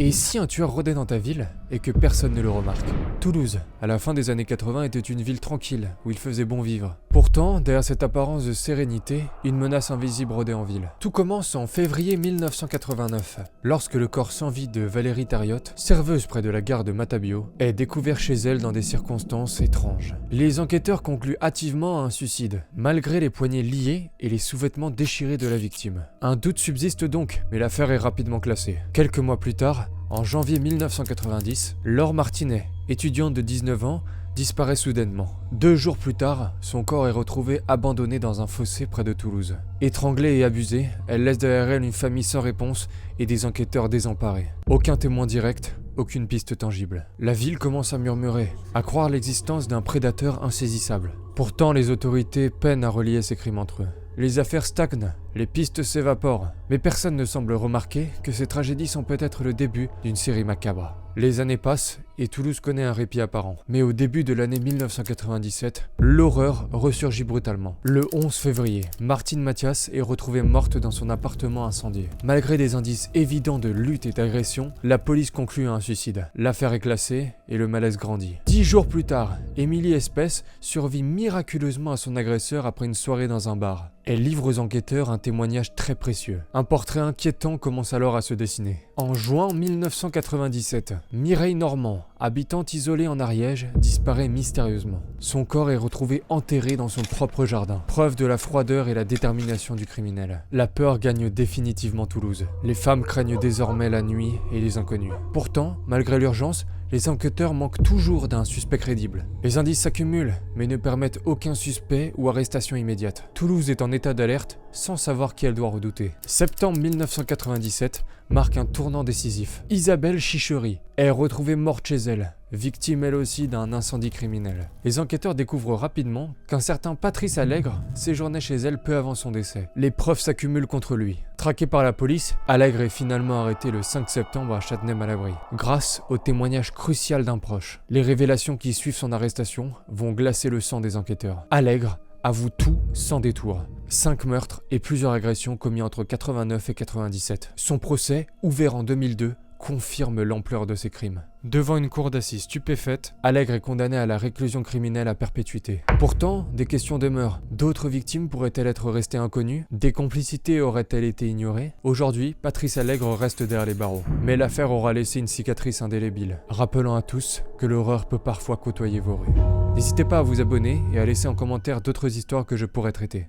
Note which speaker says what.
Speaker 1: Et si un tueur rôdait dans ta ville et que personne ne le remarque? Toulouse, à la fin des années 80, était une ville tranquille où il faisait bon vivre. Pourtant, derrière cette apparence de sérénité, une menace invisible rôdait en ville. Tout commence en février 1989, lorsque le corps sans vie de Valérie Tariotte, serveuse près de la gare de Matabio, est découvert chez elle dans des circonstances étranges. Les enquêteurs concluent hâtivement à un suicide, malgré les poignets liés et les sous-vêtements déchirés de la victime. Un doute subsiste donc, mais l'affaire est rapidement classée. Quelques mois plus tard, en janvier 1990, Laure Martinet, étudiante de 19 ans, disparaît soudainement. 2 jours plus tard, son corps est retrouvé abandonné dans un fossé près de Toulouse. Étranglée et abusée, elle laisse derrière elle une famille sans réponse et des enquêteurs désemparés. Aucun témoin direct, aucune piste tangible. La ville commence à murmurer, à croire l'existence d'un prédateur insaisissable. Pourtant, les autorités peinent à relier ces crimes entre eux. Les affaires stagnent, les pistes s'évaporent, mais personne ne semble remarquer que ces tragédies sont peut-être le début d'une série macabre. Les années passent et Toulouse connaît un répit apparent. Mais au début de l'année 1997, l'horreur ressurgit brutalement. Le 11 février, Martine Mathias est retrouvée morte dans son appartement incendié. Malgré des indices évidents de lutte et d'agression, la police conclut à un suicide. L'affaire est classée et le malaise grandit. 10 jours plus tard, Émilie Espèce survit miraculeusement à son agresseur après une soirée dans un bar. Elle livre aux enquêteurs un témoignage très précieux. Un portrait inquiétant commence alors à se dessiner. En juin 1997, Mireille Normand, habitante isolée en Ariège, disparaît mystérieusement. Son corps est retrouvé enterré dans son propre jardin. Preuve de la froideur et la détermination du criminel. La peur gagne définitivement Toulouse. Les femmes craignent désormais la nuit et les inconnus. Pourtant, malgré l'urgence, les enquêteurs manquent toujours d'un suspect crédible. Les indices s'accumulent, mais ne permettent aucun suspect ou arrestation immédiate. Toulouse est en état d'alerte, sans savoir qui elle doit redouter. Septembre 1997 marque un tournant décisif. Isabelle Chichery est retrouvée morte chez elle, victime elle aussi d'un incendie criminel. Les enquêteurs découvrent rapidement qu'un certain Patrice Allègre séjournait chez elle peu avant son décès. Les preuves s'accumulent contre lui. Traqué par la police, Allègre est finalement arrêté le 5 septembre à Châtenay-Malabry, grâce au témoignage crucial d'un proche. Les révélations qui suivent son arrestation vont glacer le sang des enquêteurs. Allègre avoue tout sans détour. 5 meurtres et plusieurs agressions commis entre 89 et 97. Son procès, ouvert en 2002, confirme l'ampleur de ses crimes. Devant une cour d'assises stupéfaite, Allègre est condamné à la réclusion criminelle à perpétuité. Pourtant, des questions demeurent. D'autres victimes pourraient-elles être restées inconnues? Des complicités auraient-elles été ignorées? Aujourd'hui, Patrice Allègre reste derrière les barreaux. Mais l'affaire aura laissé une cicatrice indélébile, rappelant à tous que l'horreur peut parfois côtoyer vos rues. N'hésitez pas à vous abonner et à laisser en commentaire d'autres histoires que je pourrais traiter.